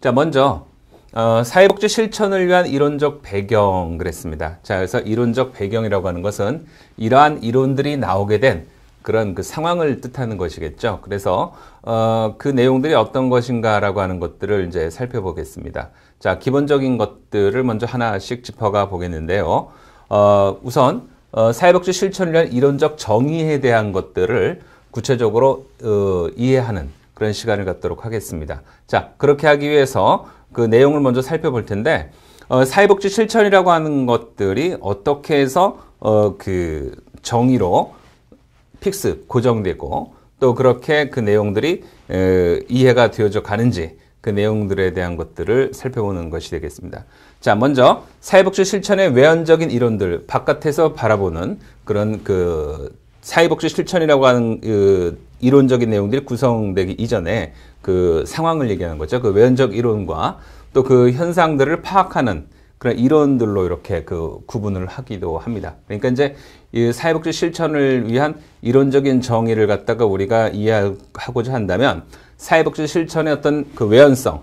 자, 먼저 사회복지 실천을 위한 이론적 배경 그랬습니다. 자, 그래서 이론적 배경이라고 하는 것은 이러한 이론들이 나오게 된 그런 그 상황을 뜻하는 것이겠죠. 그래서 그 내용들이 어떤 것인가라고 하는 것들을 이제 살펴보겠습니다. 자, 기본적인 것들을 먼저 하나씩 짚어가 보겠는데요. 우선 사회복지 실천을 위한 이론적 정의에 대한 것들을 구체적으로 이해하는 그런 시간을 갖도록 하겠습니다. 자, 그렇게 하기 위해서 그 내용을 먼저 살펴볼 텐데, 사회복지 실천이라고 하는 것들이 어떻게 해서 그 정의로 픽스, 고정되고 또 그렇게 그 내용들이 이해가 되어져 가는지 그 내용들에 대한 것들을 살펴보는 것이 되겠습니다. 자, 먼저 사회복지 실천의 외연적인 이론들, 바깥에서 바라보는 그런 그 사회복지 실천이라고 하는 그 이론적인 내용들이 구성되기 이전에 그 상황을 얘기하는 거죠. 그 외연적 이론과 또 그 현상들을 파악하는 그런 이론들로 이렇게 그 구분을 하기도 합니다. 그러니까 이제 이 사회복지 실천을 위한 이론적인 정의를 갖다가 우리가 이해하고자 한다면 사회복지 실천의 어떤 그 외연성,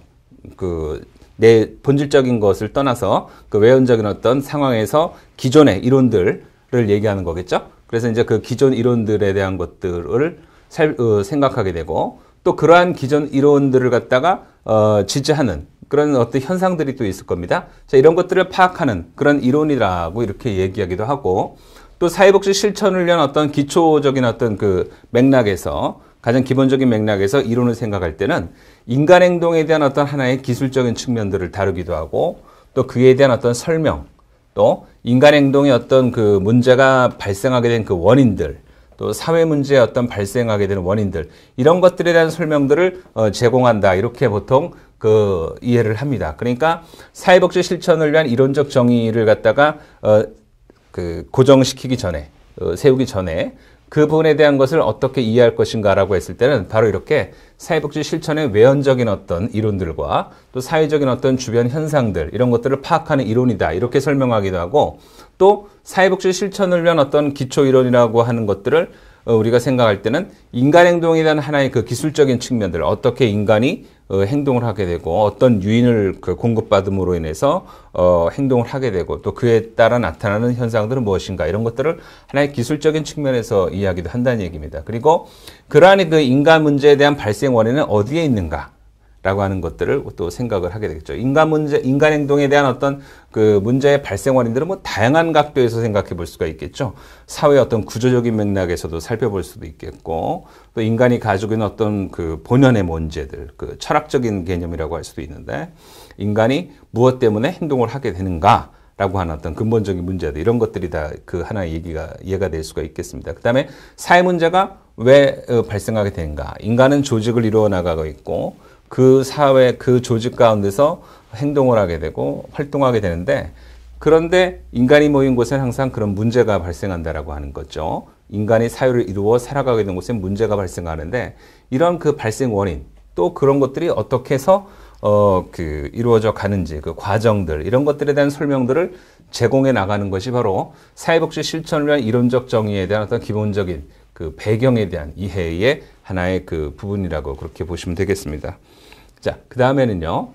그 내 본질적인 것을 떠나서 그 외연적인 어떤 상황에서 기존의 이론들을 얘기하는 거겠죠. 그래서 이제 그 기존 이론들에 대한 것들을 생각하게 되고 또 그러한 기존 이론들을 갖다가 지지하는 그런 어떤 현상들이 또 있을 겁니다. 자, 이런 것들을 파악하는 그런 이론이라고 이렇게 얘기하기도 하고 또 사회복지 실천을 위한 어떤 기초적인 어떤 그 맥락에서 가장 기본적인 맥락에서 이론을 생각할 때는 인간 행동에 대한 어떤 하나의 기술적인 측면들을 다루기도 하고 또 그에 대한 어떤 설명 또 인간 행동의 어떤 그 문제가 발생하게 된 그 원인들 또 사회 문제의 어떤 발생하게 되는 원인들 이런 것들에 대한 설명들을 제공한다 이렇게 보통 그 이해를 합니다. 그러니까 사회복지 실천을 위한 이론적 정의를 갖다가 그 고정시키기 전에 세우기 전에 그 부분에 대한 것을 어떻게 이해할 것인가라고 했을 때는 바로 이렇게 사회복지 실천의 외연적인 어떤 이론들과 또 사회적인 어떤 주변 현상들 이런 것들을 파악하는 이론이다 이렇게 설명하기도 하고 또 사회복지 실천을 위한 어떤 기초 이론이라고 하는 것들을 우리가 생각할 때는 인간 행동에 대한 하나의 그 기술적인 측면들 어떻게 인간이 행동을 하게 되고 어떤 유인을 그 공급받음으로 인해서 행동을 하게 되고 또 그에 따라 나타나는 현상들은 무엇인가 이런 것들을 하나의 기술적인 측면에서 이야기도 한다는 얘기입니다. 그리고 그러한 그 인간 문제에 대한 발생 원인은 어디에 있는가? 라고 하는 것들을 또 생각을 하게 되겠죠. 인간 행동에 대한 어떤 그 문제의 발생 원인들은 뭐 다양한 각도에서 생각해 볼 수가 있겠죠. 사회의 어떤 구조적인 맥락에서도 살펴볼 수도 있겠고, 또 인간이 가지고 있는 어떤 그 본연의 문제들, 그 철학적인 개념이라고 할 수도 있는데, 인간이 무엇 때문에 행동을 하게 되는가? 라고 하는 어떤 근본적인 문제들, 이런 것들이 다 그 하나의 이해가 될 수가 있겠습니다. 그 다음에 사회 문제가 왜 발생하게 되는가? 인간은 조직을 이루어 나가고 있고, 그 사회, 그 조직 가운데서 행동을 하게 되고 활동하게 되는데 그런데 인간이 모인 곳에는 항상 그런 문제가 발생한다라고 하는 거죠. 인간이 사회를 이루어 살아가게 된 곳에 문제가 발생하는데 이런 그 발생 원인 또 그런 것들이 어떻게 해서 그 이루어져 가는지 그 과정들 이런 것들에 대한 설명들을 제공해 나가는 것이 바로 사회복지 실천을 위한 이론적 정의에 대한 어떤 기본적인 그 배경에 대한 이해의 하나의 그 부분이라고 그렇게 보시면 되겠습니다. 자, 그 다음에는요,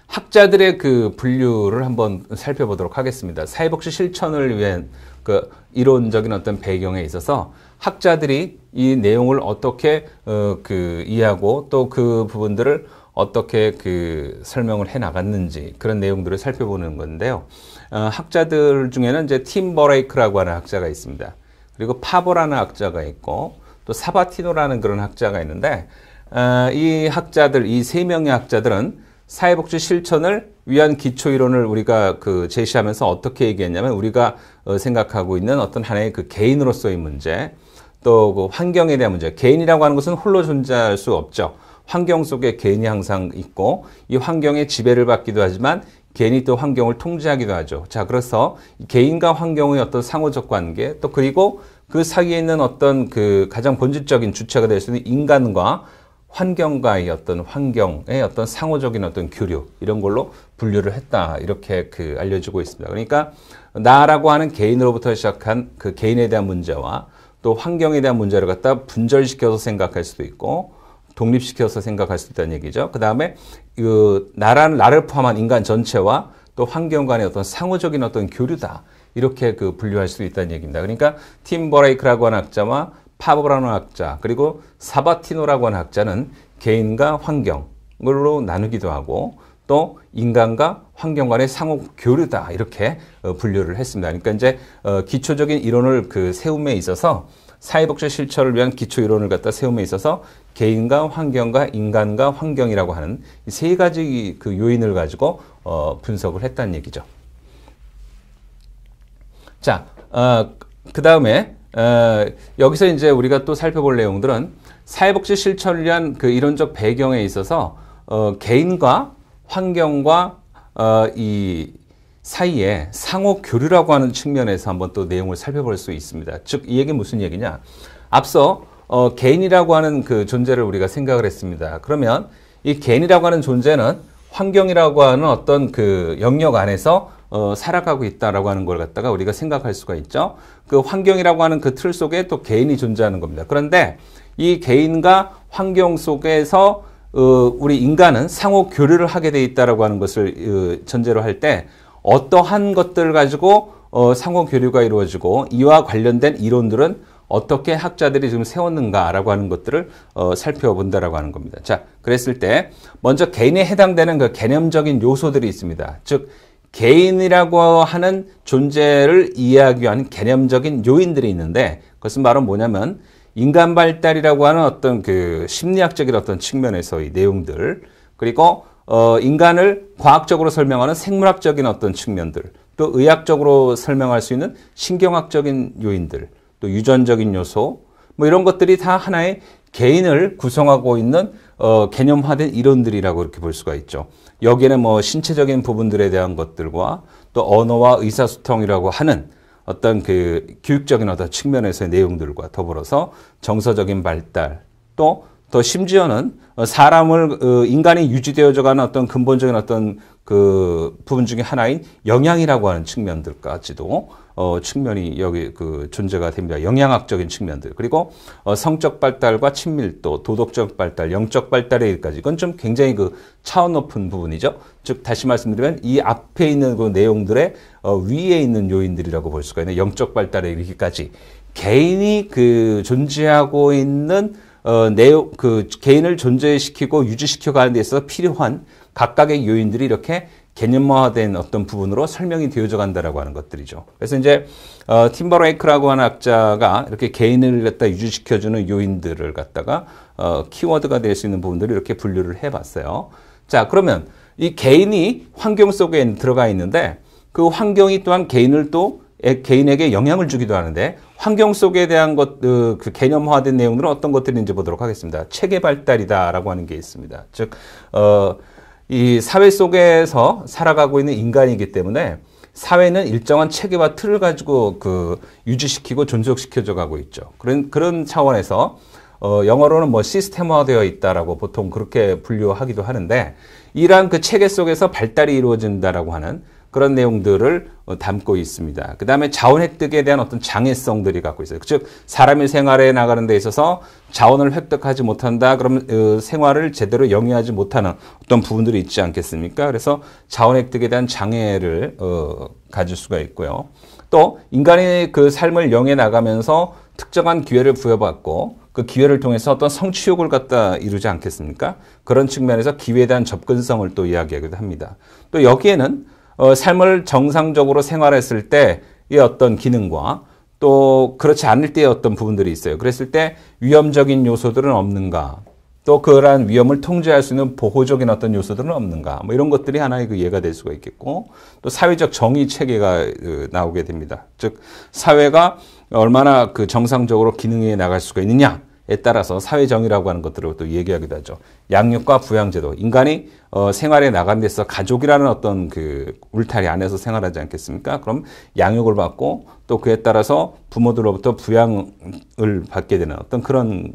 학자들의 그 분류를 한번 살펴보도록 하겠습니다. 사회복지 실천을 위한 그 이론적인 어떤 배경에 있어서 학자들이 이 내용을 어떻게 그 이해하고 또 그 부분들을 어떻게 그 설명을 해 나갔는지 그런 내용들을 살펴보는 건데요. 학자들 중에는 이제 팀 버레이크라고 하는 학자가 있습니다. 그리고 파보라는 학자가 있고 또 사바티노라는 그런 학자가 있는데 이 학자들, 이 세 명의 학자들은 사회복지 실천을 위한 기초이론을 우리가 그 제시하면서 어떻게 얘기했냐면 우리가 생각하고 있는 어떤 하나의 그 개인으로서의 문제 또 그 환경에 대한 문제. 개인이라고 하는 것은 홀로 존재할 수 없죠. 환경 속에 개인이 항상 있고 이 환경에 지배를 받기도 하지만 개인이 또 환경을 통제하기도 하죠. 자, 그래서 개인과 환경의 어떤 상호적 관계 또 그리고 그 사이에 있는 어떤 그 가장 본질적인 주체가 될 수 있는 인간과 환경과의 어떤 환경의 어떤 상호적인 어떤 교류 이런 걸로 분류를 했다 이렇게 그 알려지고 있습니다. 그러니까 나라고 하는 개인으로부터 시작한 그 개인에 대한 문제와 또 환경에 대한 문제를 갖다 분절시켜서 생각할 수도 있고 독립시켜서 생각할 수 있다는 얘기죠. 그 다음에 나를 포함한 인간 전체와 또 환경 간의 어떤 상호적인 어떤 교류다. 이렇게 분류할 수 있다는 얘기입니다. 그러니까 팀 버레이크라고 하는 학자와 파버라는 학자, 그리고 사바티노라고 하는 학자는 개인과 환경으로 나누기도 하고 또 인간과 환경 간의 상호 교류다. 이렇게 분류를 했습니다. 그러니까 이제 기초적인 이론을 세움에 있어서 사회복지 실천을 위한 기초 이론을 갖다 세움에 있어서 개인과 환경과 인간과 환경이라고 하는 이 세 가지 요인을 가지고 분석을 했다는 얘기죠. 자, 그 다음에 여기서 이제 우리가 또 살펴볼 내용들은 사회복지 실천을 위한 이론적 배경에 있어서 개인과 환경과 이 사이에 상호 교류라고 하는 측면에서 한번 또 내용을 살펴볼 수 있습니다. 즉, 이 얘기는 무슨 얘기냐? 앞서 개인이라고 하는 존재를 우리가 생각을 했습니다. 그러면 이 개인이라고 하는 존재는 환경이라고 하는 어떤 영역 안에서 살아가고 있다라고 하는 걸 갖다가 우리가 생각할 수가 있죠. 환경이라고 하는 틀 속에 또 개인이 존재하는 겁니다. 그런데 이 개인과 환경 속에서 우리 인간은 상호 교류를 하게 돼 있다라고 하는 것을 전제로 할 때 어떠한 것들을 가지고 상호 교류가 이루어지고 이와 관련된 이론들은 어떻게 학자들이 지금 세웠는가라고 하는 것들을 살펴본다라고 하는 겁니다. 자, 그랬을 때 먼저 개인에 해당되는 개념적인 요소들이 있습니다. 즉, 개인이라고 하는 존재를 이해하기 위한 개념적인 요인들이 있는데 그것은 바로 뭐냐면 인간 발달이라고 하는 어떤 심리학적인 어떤 측면에서의 내용들, 그리고 인간을 과학적으로 설명하는 생물학적인 어떤 측면들, 또 의학적으로 설명할 수 있는 신경학적인 요인들, 또 유전적인 요소, 뭐 이런 것들이 다 하나의 개인을 구성하고 있는 개념화된 이론들이라고 이렇게 볼 수가 있죠. 여기에는 뭐 신체적인 부분들에 대한 것들과 또 언어와 의사소통이라고 하는 어떤 교육적인 어떤 측면에서의 내용들과 더불어서 정서적인 발달, 또 심지어는 인간이 유지되어져가는 어떤 근본적인 어떤 부분 중에 하나인 영양이라고 하는 측면들까지도 측면이 여기 존재가 됩니다. 영양학적인 측면들, 그리고 성적 발달과 친밀도, 도덕적 발달, 영적 발달에 이르기까지 이건 좀 굉장히 차원 높은 부분이죠. 즉 다시 말씀드리면 이 앞에 있는 내용들의 위에 있는 요인들이라고 볼 수가 있는 영적 발달에 이르기까지 개인이 존재하고 있는 내용, 개인을 존재시키고 유지시켜 가는 데 있어서 필요한 각각의 요인들이 이렇게 개념화된 어떤 부분으로 설명이 되어져 간다라고 하는 것들이죠. 그래서 이제 팀 버레이크라고 하는 학자가 이렇게 개인을 갖다 유지시켜주는 요인들을 갖다가 키워드가 될 수 있는 부분들을 이렇게 분류를 해봤어요. 자, 그러면 이 개인이 환경 속에 들어가 있는데 그 환경이 또한 개인에게 영향을 주기도 하는데 환경 속에 대한 개념화된 내용들은 어떤 것들인지 보도록 하겠습니다. 체계 발달이다라고 하는 게 있습니다. 즉, 이 사회 속에서 살아가고 있는 인간이기 때문에 사회는 일정한 체계와 틀을 가지고 유지시키고 존속시켜져 가고 있죠. 그런 차원에서 영어로는 뭐 시스템화되어 있다라고 보통 그렇게 분류하기도 하는데 이러한 체계 속에서 발달이 이루어진다라고 하는 그런 내용들을 담고 있습니다. 그 다음에 자원 획득에 대한 어떤 장애성들이 갖고 있어요. 즉 사람이 생활에 나가는 데 있어서 자원을 획득하지 못한다. 그러면 생활을 제대로 영위하지 못하는 어떤 부분들이 있지 않겠습니까? 그래서 자원 획득에 대한 장애를 가질 수가 있고요. 또 인간의 삶을 영위해 나가면서 특정한 기회를 부여받고 그 기회를 통해서 어떤 성취욕을 갖다 이루지 않겠습니까? 그런 측면에서 기회에 대한 접근성을 또 이야기하기도 합니다. 또 여기에는 삶을 정상적으로 생활했을 때의 어떤 기능과 또 그렇지 않을 때의 어떤 부분들이 있어요. 그랬을 때 위험적인 요소들은 없는가? 또 그러한 위험을 통제할 수 있는 보호적인 어떤 요소들은 없는가? 뭐 이런 것들이 하나의 예가 될 수가 있겠고 또 사회적 정의 체계가 나오게 됩니다. 즉 사회가 얼마나 정상적으로 기능해 나갈 수가 있느냐에 따라서 사회정의라고 하는 것들을 또 얘기하기도 하죠. 양육과 부양제도. 인간이 생활에 나간 데서 가족이라는 어떤 울타리 안에서 생활하지 않겠습니까? 그럼 양육을 받고 또 그에 따라서 부모들로부터 부양을 받게 되는 어떤 그런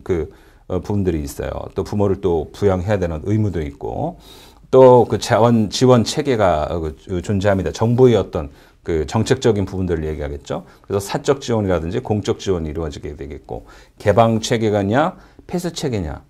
부분들이 있어요. 또 부모를 또 부양해야 되는 의무도 있고 또 자원 지원 체계가 존재합니다. 정부의 어떤 정책적인 부분들을 얘기하겠죠. 그래서 사적 지원이라든지 공적 지원이 이루어지게 되겠고 개방 체계가냐 폐쇄 체계냐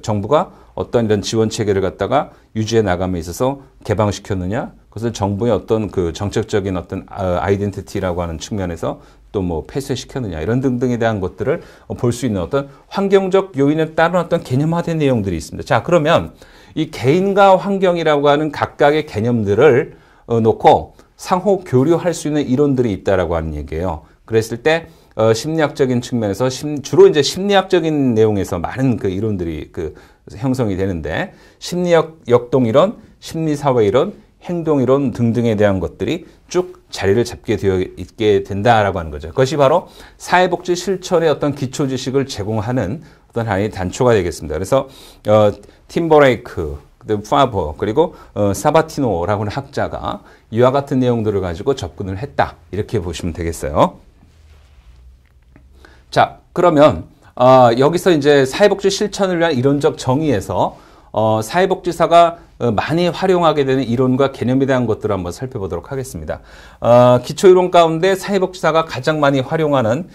정부가 어떤 이런 지원 체계를 갖다가 유지해 나감에 있어서 개방시켰느냐? 그것을 정부의 어떤 그 정책적인 어떤 아이덴티티라고 하는 측면에서 또 뭐 폐쇄시켰느냐 이런 등등에 대한 것들을 볼 수 있는 어떤 환경적 요인에 따른 어떤 개념화된 내용들이 있습니다. 자, 그러면 이 개인과 환경이라고 하는 각각의 개념들을 놓고 상호 교류할 수 있는 이론들이 있다라고 하는 얘기예요. 그랬을 때 심리학적인 측면에서 주로 이제 심리학적인 내용에서 많은 그 이론들이 그 형성이 되는데 심리학 역동 이론, 심리사회 이론, 행동 이론 등등에 대한 것들이 쭉 자리를 잡게 되어 있게 된다라고 하는 거죠. 그것이 바로 사회복지 실천의 어떤 기초 지식을 제공하는 어떤 하나의 단초가 되겠습니다. 그래서 팀버레이크, 파버 그리고 사바티노라고 하는 학자가 이와 같은 내용들을 가지고 접근을 했다. 이렇게 보시면 되겠어요. 자, 그러면 여기서 이제 사회복지 실천을 위한 이론적 정의에서 사회복지사가 많이 활용하게 되는 이론과 개념에 대한 것들을 한번 살펴보도록 하겠습니다. 기초이론 가운데 사회복지사가 가장 많이 활용하는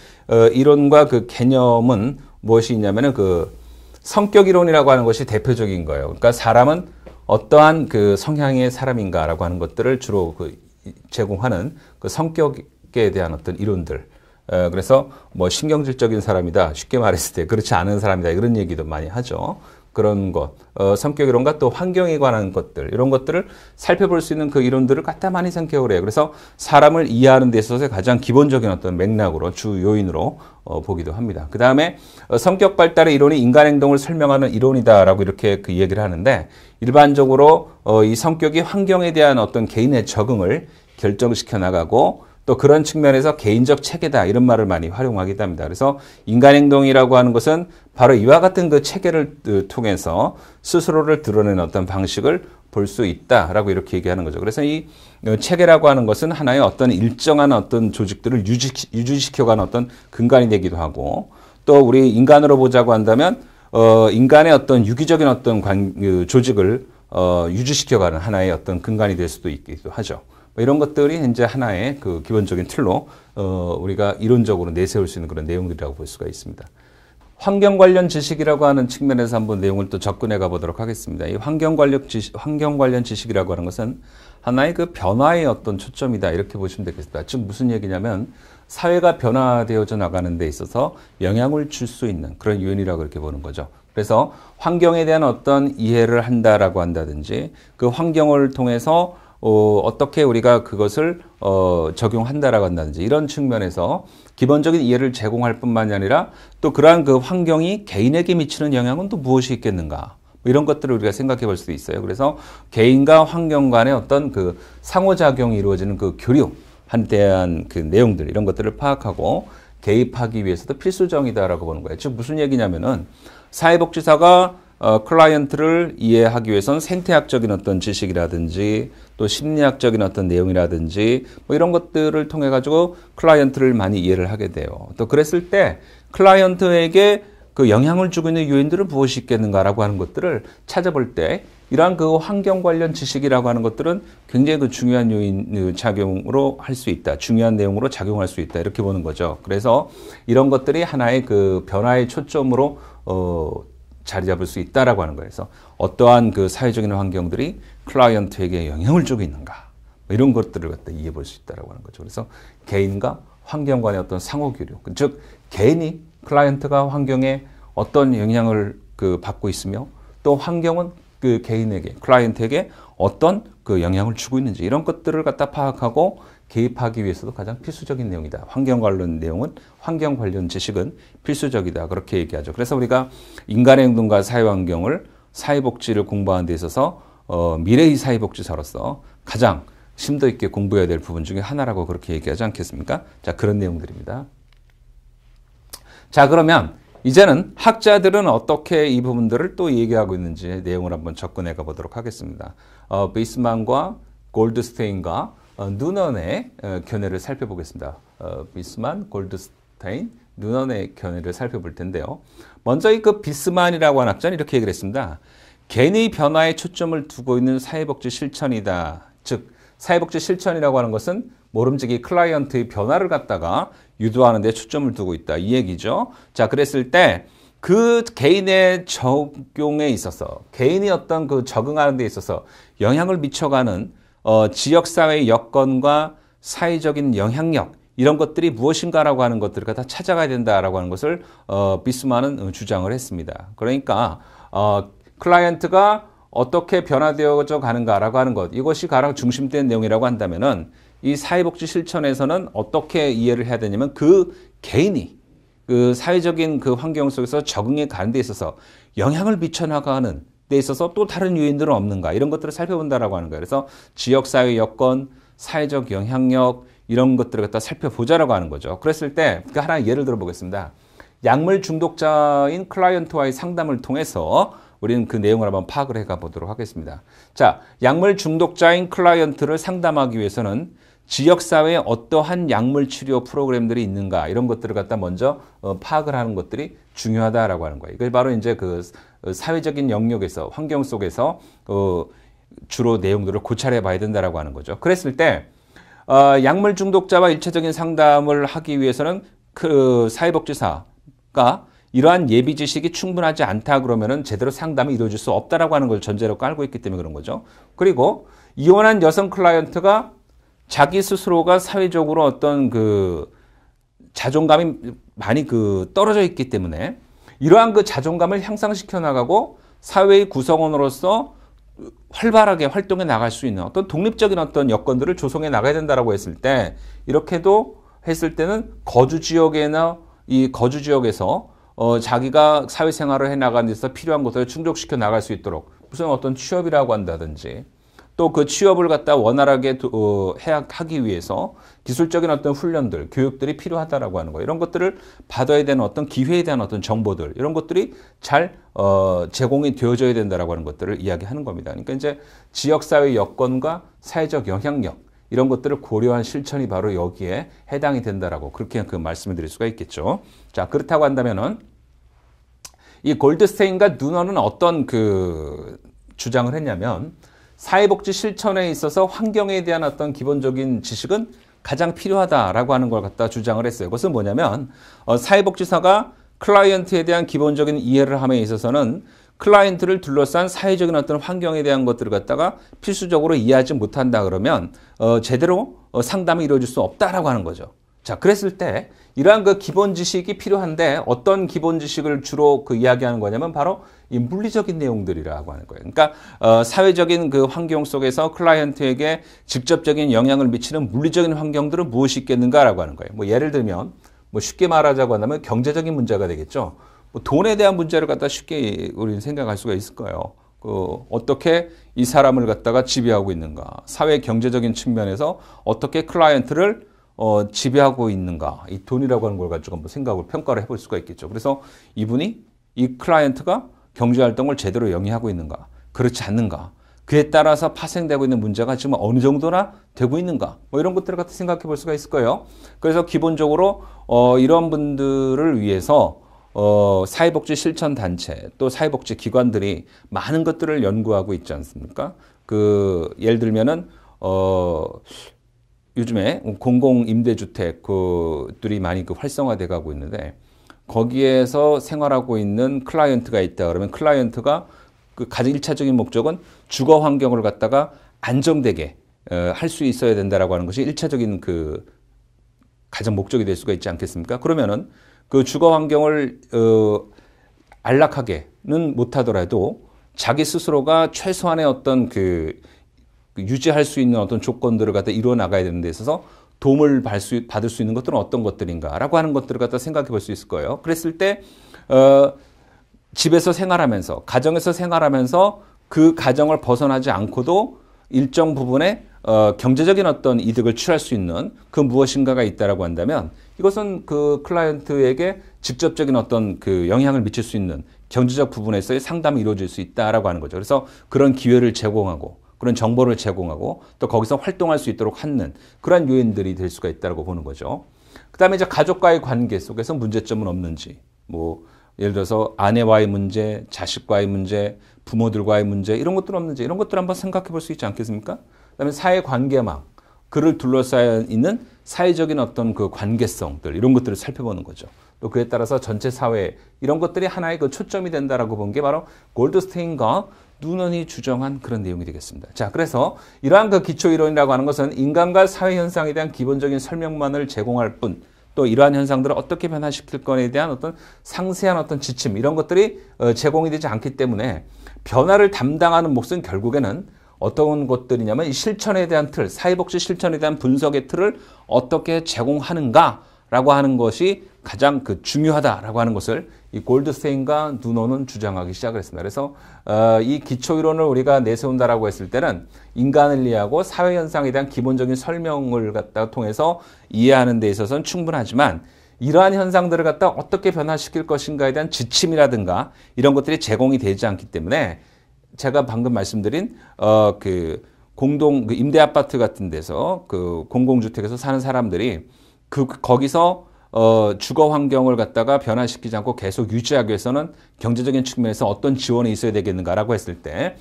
이론과 그 개념은 무엇이 있냐면은 그 성격이론이라고 하는 것이 대표적인 거예요. 그러니까 사람은 어떠한 그 성향의 사람인가라고 하는 것들을 주로 그 제공하는 그 성격에 대한 어떤 이론들. 그래서 뭐 신경질적인 사람이다. 쉽게 말했을 때 그렇지 않은 사람이다. 이런 얘기도 많이 하죠. 그런 것, 성격이론과 또 환경에 관한 것들, 이런 것들을 살펴볼 수 있는 그 이론들을 갖다 많이 생각을 해요. 그래서 사람을 이해하는 데 있어서 가장 기본적인 어떤 맥락으로, 주 요인으로 보기도 합니다. 그 다음에 성격 발달의 이론이 인간 행동을 설명하는 이론이다라고 이렇게 그 얘기를 하는데, 일반적으로 이 성격이 환경에 대한 어떤 개인의 적응을 결정시켜 나가고, 또 그런 측면에서 개인적 체계다 이런 말을 많이 활용하기도 합니다. 그래서 인간행동이라고 하는 것은 바로 이와 같은 그 체계를 통해서 스스로를 드러내는 어떤 방식을 볼 수 있다라고 이렇게 얘기하는 거죠. 그래서 이 체계라고 하는 것은 하나의 어떤 일정한 어떤 조직들을 유지시켜가는 어떤 근간이 되기도 하고, 또 우리 인간으로 보자고 한다면 인간의 어떤 유기적인 어떤 조직을 유지시켜가는 하나의 어떤 근간이 될 수도 있기도 하죠. 이런 것들이 이제 하나의 그 기본적인 틀로 우리가 이론적으로 내세울 수 있는 그런 내용들이라고 볼 수가 있습니다. 환경 관련 지식이라고 하는 측면에서 한번 내용을 또 접근해 가보도록 하겠습니다. 이 환경 관련 지식이라고 하는 것은 하나의 그 변화의 어떤 초점이다 이렇게 보시면 되겠습니다. 즉 무슨 얘기냐면 사회가 변화되어져 나가는 데 있어서 영향을 줄 수 있는 그런 요인이라고 이렇게 보는 거죠. 그래서 환경에 대한 어떤 이해를 한다라고 한다든지 그 환경을 통해서 어떻게 우리가 그것을 적용한다라고 한다든지 이런 측면에서 기본적인 이해를 제공할 뿐만이 아니라 또 그러한 그 환경이 개인에게 미치는 영향은 또 무엇이 있겠는가 이런 것들을 우리가 생각해 볼 수도 있어요. 그래서 개인과 환경 간의 어떤 그 상호작용이 이루어지는 그 교류한 대한 그 내용들 이런 것들을 파악하고 개입하기 위해서도 필수적이다라고 보는 거예요. 즉 무슨 얘기냐면은 사회복지사가 클라이언트를 이해하기 위해서는 생태학적인 어떤 지식이라든지 또 심리학적인 어떤 내용이라든지 뭐 이런 것들을 통해 가지고 클라이언트를 많이 이해를 하게 돼요. 또 그랬을 때 클라이언트에게 그 영향을 주고 있는 요인들은 무엇이 있겠는가라고 하는 것들을 찾아볼 때 이러한 그 환경 관련 지식이라고 하는 것들은 굉장히 그 중요한 요인 작용으로 할 수 있다. 중요한 내용으로 작용할 수 있다. 이렇게 보는 거죠. 그래서 이런 것들이 하나의 그 변화의 초점으로 자리 잡을 수 있다라고 하는 거예요. 그래서 어떠한 그 사회적인 환경들이 클라이언트에게 영향을 주고 있는가 이런 것들을 갖다 이해해 볼 수 있다라고 하는 거죠. 그래서 개인과 환경 간의 어떤 상호 교류, 즉 개인이 클라이언트가 환경에 어떤 영향을 그 받고 있으며 또 환경은 그 개인에게 클라이언트에게 어떤 그 영향을 주고 있는지 이런 것들을 갖다 파악하고 개입하기 위해서도 가장 필수적인 내용이다. 환경 관련 내용은 환경 관련 지식은 필수적이다. 그렇게 얘기하죠. 그래서 우리가 인간의 행동과 사회환경을 사회복지를 공부하는 데 있어서 미래의 사회복지사로서 가장 심도 있게 공부해야 될 부분 중에 하나라고 그렇게 얘기하지 않겠습니까? 자, 그런 내용들입니다. 자, 그러면 이제는 학자들은 어떻게 이 부분들을 또 얘기하고 있는지 내용을 한번 접근해 가보도록 하겠습니다. 비스만과 골드스테인과 누넌의 견해를 살펴보겠습니다. 비스만, 골드스테인, 누넌의 견해를 살펴볼 텐데요. 먼저 이 그 비스만이라고 하는 학자는 이렇게 얘기를 했습니다. 개인의 변화에 초점을 두고 있는 사회복지 실천이다. 즉 사회복지 실천이라고 하는 것은 모름지기 클라이언트의 변화를 갖다가 유도하는 데 초점을 두고 있다. 이 얘기죠. 자, 그랬을 때 그 개인의 적용에 있어서 개인이 어떤 그 적응하는 데 있어서 영향을 미쳐가는 지역사회 여건과 사회적인 영향력 이런 것들이 무엇인가라고 하는 것들을 다 찾아가야 된다라고 하는 것을 비스만은 주장을 했습니다. 그러니까 클라이언트가 어떻게 변화되어져 가는가라고 하는 것 이것이 가장 중심된 내용이라고 한다면은 이 사회복지 실천에서는 어떻게 이해를 해야 되냐면 그 개인이 그 사회적인 그 환경 속에서 적응해 가는 데 있어서 영향을 미쳐나가는 데 있어서 또 다른 요인들은 없는가 이런 것들을 살펴본다라고 하는 거예요. 그래서 지역사회 여건, 사회적 영향력 이런 것들을 갖다 살펴보자라고 하는 거죠. 그랬을 때 하나 예를 들어 보겠습니다. 약물 중독자인 클라이언트와의 상담을 통해서 우리는 그 내용을 한번 파악을 해가 보도록 하겠습니다. 자, 약물 중독자인 클라이언트를 상담하기 위해서는 지역사회에 어떠한 약물 치료 프로그램들이 있는가 이런 것들을 갖다 먼저 파악을 하는 것들이 중요하다라고 하는 거예요. 이걸 바로 이제 그 사회적인 영역에서 환경 속에서 주로 내용들을 고찰해 봐야 된다라고 하는 거죠. 그랬을 때 약물 중독자와 일차적인 상담을 하기 위해서는 그 사회복지사가 이러한 예비 지식이 충분하지 않다 그러면은 제대로 상담이 이루어질 수 없다라고 하는 걸 전제로 깔고 있기 때문에 그런 거죠. 그리고 이혼한 여성 클라이언트가 자기 스스로가 사회적으로 어떤 그 자존감이 많이 그 떨어져 있기 때문에 이러한 그 자존감을 향상시켜 나가고 사회의 구성원으로서 활발하게 활동해 나갈 수 있는 어떤 독립적인 어떤 여건들을 조성해 나가야 된다라고 했을 때 이렇게도 했을 때는 거주 지역에나 이 거주 지역에서 자기가 사회생활을 해 나가는 데서 필요한 것들을 충족시켜 나갈 수 있도록 무슨 어떤 취업이라고 한다든지 또 그 취업을 갖다 원활하게 하기 위해서 기술적인 어떤 훈련들, 교육들이 필요하다라고 하는 거예요. 이런 것들을 받아야 되는 어떤 기회에 대한 어떤 정보들, 이런 것들이 잘 제공이 되어져야 된다라고 하는 것들을 이야기하는 겁니다. 그러니까 이제 지역사회 여건과 사회적 영향력, 이런 것들을 고려한 실천이 바로 여기에 해당이 된다라고 그렇게 그 말씀을 드릴 수가 있겠죠. 자, 그렇다고 한다면은 이 골드스테인과 누너는 어떤 그 주장을 했냐면 사회복지 실천에 있어서 환경에 대한 어떤 기본적인 지식은 가장 필요하다라고 하는 걸 갖다 주장을 했어요. 그것은 뭐냐면 사회복지사가 클라이언트에 대한 기본적인 이해를 함에 있어서는 클라이언트를 둘러싼 사회적인 어떤 환경에 대한 것들을 갖다가 필수적으로 이해하지 못한다 그러면 제대로 상담이 이루어질 수 없다라고 하는 거죠. 자, 그랬을 때 이러한 그 기본 지식이 필요한데 어떤 기본 지식을 주로 그 이야기하는 거냐면 바로 이 물리적인 내용들이라고 하는 거예요. 그러니까 사회적인 그 환경 속에서 클라이언트에게 직접적인 영향을 미치는 물리적인 환경들은 무엇이 있겠는가라고 하는 거예요. 뭐 예를 들면 뭐 쉽게 말하자고 한다면 경제적인 문제가 되겠죠. 뭐 돈에 대한 문제를 갖다 쉽게 우리는 생각할 수가 있을 거예요. 어떻게 이 사람을 갖다가 지배하고 있는가, 사회 경제적인 측면에서 어떻게 클라이언트를 지배하고 있는가, 이 돈이라고 하는 걸 가지고 한번 생각을 평가를 해볼 수가 있겠죠. 그래서 이분이 이 클라이언트가 경제활동을 제대로 영위하고 있는가, 그렇지 않는가, 그에 따라서 파생되고 있는 문제가 지금 어느 정도나 되고 있는가, 뭐 이런 것들을 갖다 생각해 볼 수가 있을 거예요. 그래서 기본적으로 이런 분들을 위해서 사회복지 실천 단체 또 사회복지 기관들이 많은 것들을 연구하고 있지 않습니까? 예를 들면은 요즘에 공공임대주택들이 많이 활성화돼 가고 있는데 거기에서 생활하고 있는 클라이언트가 있다 그러면 클라이언트가 그 가장 1차적인 목적은 주거 환경을 갖다가 안정되게 할 수 있어야 된다라고 하는 것이 1차적인 그 가장 목적이 될 수가 있지 않겠습니까? 그러면은 그 주거 환경을 안락하게는 못하더라도 자기 스스로가 최소한의 어떤 유지할 수 있는 어떤 조건들을 갖다 이루어 나가야 되는 데 있어서 도움을 받을 수 있는 것들은 어떤 것들인가라고 하는 것들을 갖다 생각해 볼 수 있을 거예요. 그랬을 때 집에서 생활하면서 가정에서 생활하면서 그 가정을 벗어나지 않고도 일정 부분의 경제적인 어떤 이득을 취할 수 있는 그 무엇인가가 있다라고 한다면 이것은 그 클라이언트에게 직접적인 어떤 그 영향을 미칠 수 있는 경제적 부분에서의 상담이 이루어질 수 있다라고 하는 거죠. 그래서 그런 기회를 제공하고 그런 정보를 제공하고 또 거기서 활동할 수 있도록 하는 그러한 요인들이 될 수가 있다고 보는 거죠. 그다음에 이제 가족과의 관계 속에서 문제점은 없는지, 뭐 예를 들어서 아내와의 문제, 자식과의 문제, 부모들과의 문제 이런 것들은 없는지 이런 것들 한번 생각해 볼 수 있지 않겠습니까? 그다음에 사회 관계망, 그를 둘러싸여 있는 사회적인 어떤 그 관계성들 이런 것들을 살펴보는 거죠. 또 그에 따라서 전체 사회 이런 것들이 하나의 그 초점이 된다라고 본 게 바로 골드스테인과 누넌이 주장한 그런 내용이 되겠습니다. 자, 그래서 이러한 그 기초 이론이라고 하는 것은 인간과 사회 현상에 대한 기본적인 설명만을 제공할 뿐, 또 이러한 현상들을 어떻게 변화시킬 거에 대한 어떤 상세한 어떤 지침 이런 것들이 제공이 되지 않기 때문에 변화를 담당하는 몫은 결국에는 어떤 것들이냐면 이 실천에 대한 틀, 사회복지 실천에 대한 분석의 틀을 어떻게 제공하는가라고 하는 것이 가장 그 중요하다라고 하는 것을 이 골드스테인과 누논은 주장하기 시작을 했습니다. 그래서 이 기초 이론을 우리가 내세운다라고 했을 때는 인간을 이해하고 사회 현상에 대한 기본적인 설명을 갖다가 통해서 이해하는 데 있어서는 충분하지만 이러한 현상들을 갖다 어떻게 변화시킬 것인가에 대한 지침이라든가 이런 것들이 제공이 되지 않기 때문에 제가 방금 말씀드린 그 공동 그 임대 아파트 같은 데서 그 공공주택에서 사는 사람들이 거기서 주거 환경을 갖다가 변화시키지 않고 계속 유지하기 위해서는 경제적인 측면에서 어떤 지원이 있어야 되겠는가라고 했을 때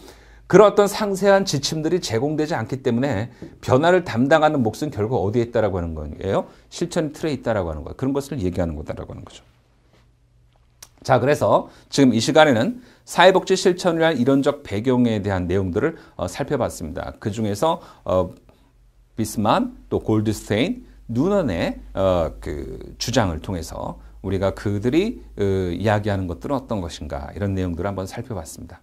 그런 어떤 상세한 지침들이 제공되지 않기 때문에 변화를 담당하는 몫은 결국 어디에 있다라고 하는 거예요? 실천 틀에 있다라고 하는 거예요. 그런 것을 얘기하는 거다라고 하는 거죠. 자, 그래서 지금 이 시간에는 사회복지 실천을 위한 이론적 배경에 대한 내용들을 살펴봤습니다. 그 중에서 비스만, 또 골드스테인, 누넌의 그 주장을 통해서 우리가 그들이 이야기하는 것들은 어떤 것인가 이런 내용들을 한번 살펴봤습니다.